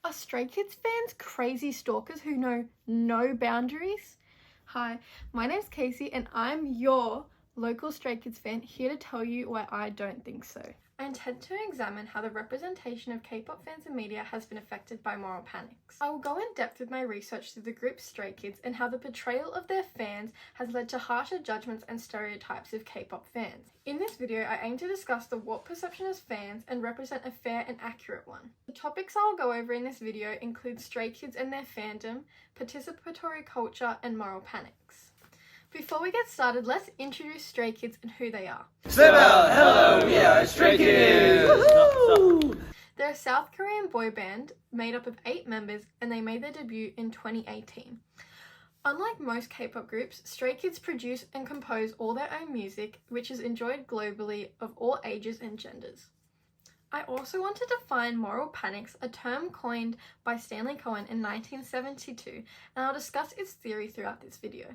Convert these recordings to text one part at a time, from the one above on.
Are Stray Kids fans crazy stalkers who know no boundaries? Hi, my name's Casey and I'm your local Stray Kids fan, here to tell you why I don't think so. I intend to examine how the representation of K-pop fans in media has been affected by moral panics. I will go in depth with my research through the group Stray Kids and how the portrayal of their fans has led to harsher judgments and stereotypes of K-pop fans. In this video, I aim to discuss the warped perception as fans and represent a fair and accurate one. The topics I will go over in this video include Stray Kids and their fandom, participatory culture, and moral panics. Before we get started, let's introduce Stray Kids and who they are. Hello, we are Stray Kids! Woohoo! They're a South Korean boy band made up of 8 members and they made their debut in 2018. Unlike most K-pop groups, Stray Kids produce and compose all their own music, which is enjoyed globally of all ages and genders. I also want to define moral panics, a term coined by Stanley Cohen in 1972, and I'll discuss its theory throughout this video.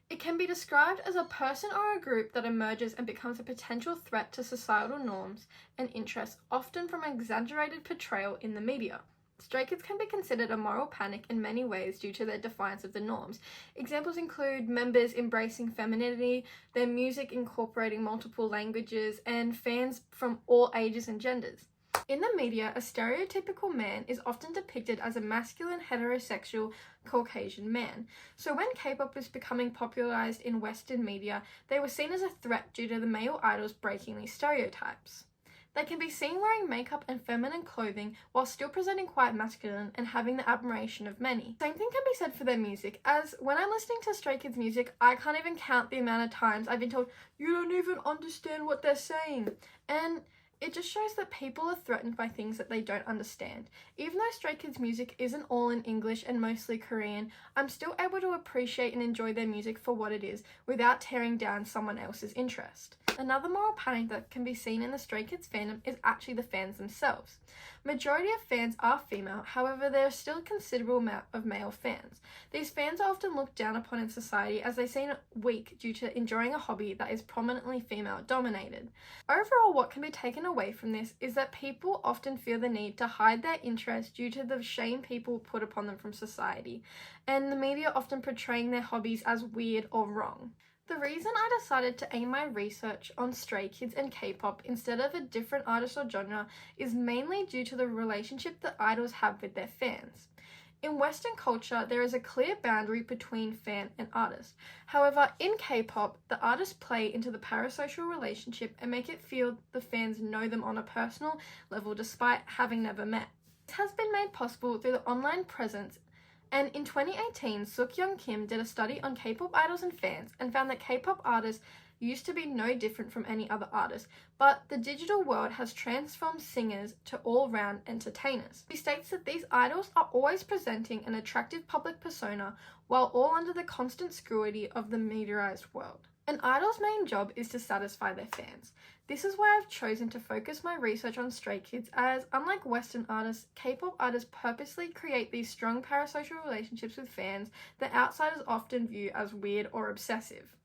It can be described as a person or a group that emerges and becomes a potential threat to societal norms and interests, often from exaggerated portrayal in the media. Stray Kids can be considered a moral panic in many ways due to their defiance of the norms. Examples include members embracing femininity, their music incorporating multiple languages, and fans from all ages and genders. In the media, a stereotypical man is often depicted as a masculine, heterosexual, Caucasian man. So when K-pop was becoming popularized in Western media, they were seen as a threat due to the male idols breaking these stereotypes. They can be seen wearing makeup and feminine clothing while still presenting quite masculine and having the admiration of many. Same thing can be said for their music, as when I'm listening to Stray Kids music, I can't even count the amount of times I've been told, "You don't even understand what they're saying." And it just shows that people are threatened by things that they don't understand. Even though Stray Kids music isn't all in English and mostly Korean, I'm still able to appreciate and enjoy their music for what it is without tearing down someone else's interest. Another moral panic that can be seen in the Stray Kids fandom is actually the fans themselves. Majority of fans are female, however there is still a considerable amount of male fans. These fans are often looked down upon in society as they seem weak due to enjoying a hobby that is prominently female dominated. Overall, what can be taken away from this is that people often feel the need to hide their interest due to the shame people put upon them from society, and the media often portraying their hobbies as weird or wrong. The reason I decided to aim my research on Stray Kids and K-pop instead of a different artist or genre is mainly due to the relationship that idols have with their fans. In Western culture, there is a clear boundary between fan and artist. However, in K-pop, the artists play into the parasocial relationship and make it feel the fans know them on a personal level despite having never met. This has been made possible through the online presence, and in 2018, Suk-young Kim did a study on K-pop idols and fans and found that K-pop artists used to be no different from any other artist, but the digital world has transformed singers to all-round entertainers. He states that these idols are always presenting an attractive public persona while all under the constant scrutiny of the mediaized world. An idol's main job is to satisfy their fans. This is why I've chosen to focus my research on Stray Kids, as unlike Western artists, K-pop artists purposely create these strong parasocial relationships with fans that outsiders often view as weird or obsessive.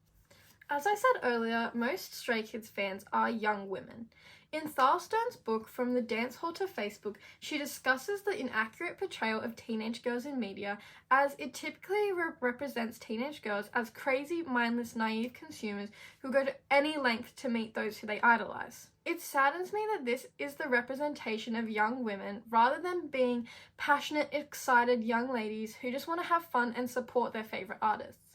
As I said earlier, most Stray Kids fans are young women. In Thilstone's book, From the Dance Hall to Facebook, she discusses the inaccurate portrayal of teenage girls in media, as it typically represents teenage girls as crazy, mindless, naive consumers who go to any length to meet those who they idolize. It saddens me that this is the representation of young women rather than being passionate, excited young ladies who just want to have fun and support their favorite artists.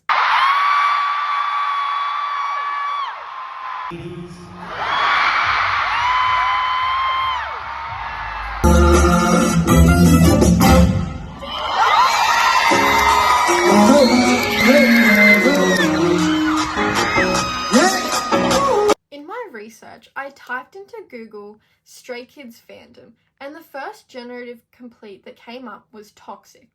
In my research, I typed into Google Stray Kids fandom, and the first generative complete that came up was toxic.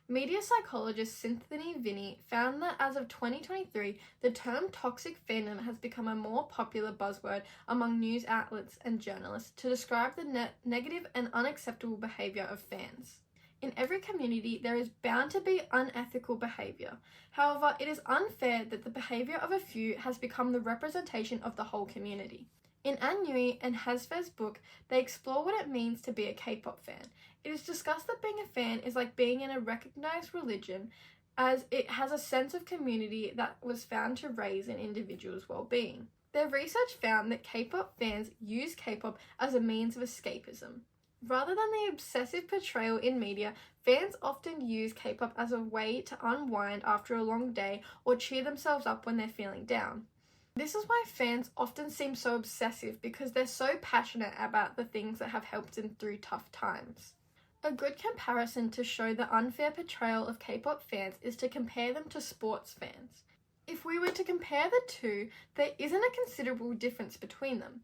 Media psychologist Cynthia Vinny found that as of 2023, the term toxic fandom has become a more popular buzzword among news outlets and journalists to describe the negative and unacceptable behavior of fans. In every community, there is bound to be unethical behavior. However, it is unfair that the behavior of a few has become the representation of the whole community. In Ayuni and Hafeeza's book, they explore what it means to be a K-pop fan. It is discussed that being a fan is like being in a recognized religion, as it has a sense of community that was found to raise an individual's well-being. Their research found that K-pop fans use K-pop as a means of escapism. Rather than the obsessive portrayal in media, fans often use K-pop as a way to unwind after a long day or cheer themselves up when they're feeling down. This is why fans often seem so obsessive, because they're so passionate about the things that have helped them through tough times. A good comparison to show the unfair portrayal of K-pop fans is to compare them to sports fans. If we were to compare the two, there isn't a considerable difference between them.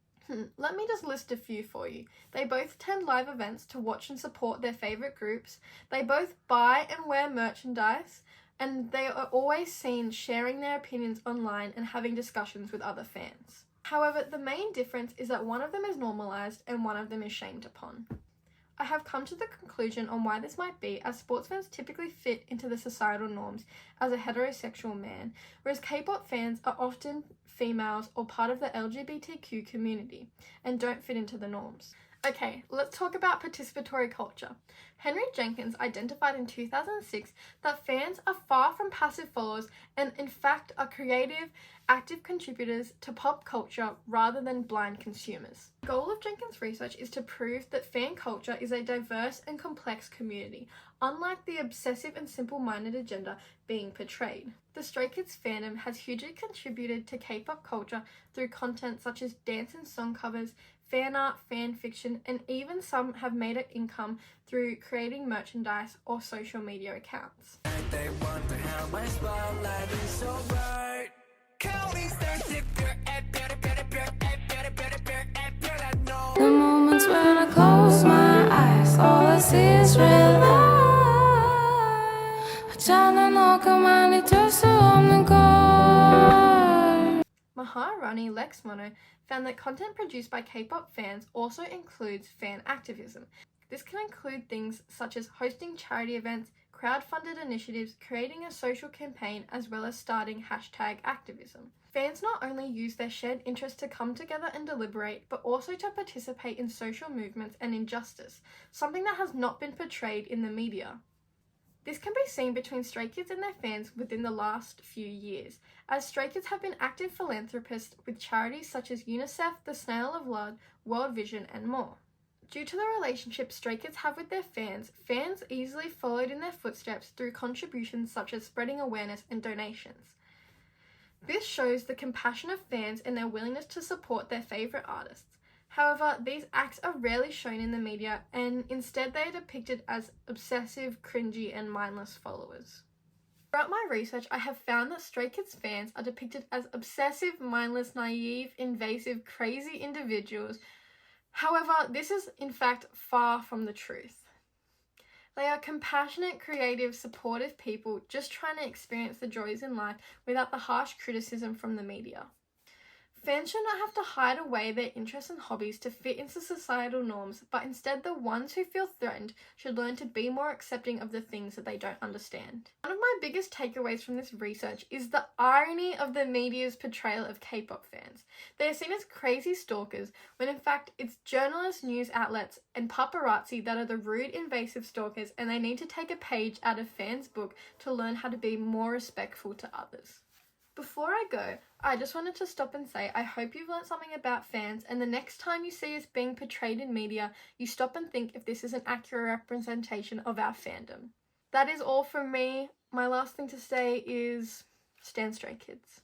Let me just list a few for you. They both attend live events to watch and support their favourite groups. They both buy and wear merchandise. And they are always seen sharing their opinions online and having discussions with other fans. However, the main difference is that one of them is normalised and one of them is shamed upon. I have come to the conclusion on why this might be, as sports fans typically fit into the societal norms as a heterosexual man, whereas K-pop fans are often females or part of the LGBTQ community and don't fit into the norms. Okay, let's talk about participatory culture. Henry Jenkins identified in 2006 that fans are far from passive followers and in fact are creative, active contributors to pop culture rather than blind consumers. The goal of Jenkins' research is to prove that fan culture is a diverse and complex community, unlike the obsessive and simple-minded agenda being portrayed. The Stray Kids fandom has hugely contributed to K-pop culture through content such as dance and song covers, fan art, fan fiction, and even some have made an income through creating merchandise or social media accounts. They wonder how my spotlight is so bright. The moments when I close my eyes, all I see is red light. 어쩌나 가만히 둘 수 없는 걸. Maharani Leksmono found that content produced by K-pop fans also includes fan activism. This can include things such as hosting charity events, crowd-funded initiatives, creating a social campaign, as well as starting #activism. Fans not only use their shared interest to come together and deliberate, but also to participate in social movements and injustice, something that has not been portrayed in the media. This can be seen between Stray Kids and their fans within the last few years, as Stray Kids have been active philanthropists with charities such as UNICEF, the Snail of Blood, World Vision, and more. Due to the relationship Stray Kids have with their fans, fans easily followed in their footsteps through contributions such as spreading awareness and donations. This shows the compassion of fans and their willingness to support their favourite artists. However, these acts are rarely shown in the media, and instead they are depicted as obsessive, cringy, and mindless followers. Throughout my research, I have found that Stray Kids fans are depicted as obsessive, mindless, naive, invasive, crazy individuals. However, this is in fact far from the truth. They are compassionate, creative, supportive people just trying to experience the joys in life without the harsh criticism from the media. Fans should not have to hide away their interests and hobbies to fit into societal norms, but instead the ones who feel threatened should learn to be more accepting of the things that they don't understand. One of my biggest takeaways from this research is the irony of the media's portrayal of K-pop fans. They are seen as crazy stalkers, when in fact it's journalists, news outlets, and paparazzi that are the rude, invasive stalkers, and they need to take a page out of fans' book to learn how to be more respectful to others. Before I go, I just wanted to stop and say I hope you've learned something about fans, and the next time you see us being portrayed in media, you stop and think if this is an accurate representation of our fandom. That is all from me. My last thing to say is stand Stray Kids.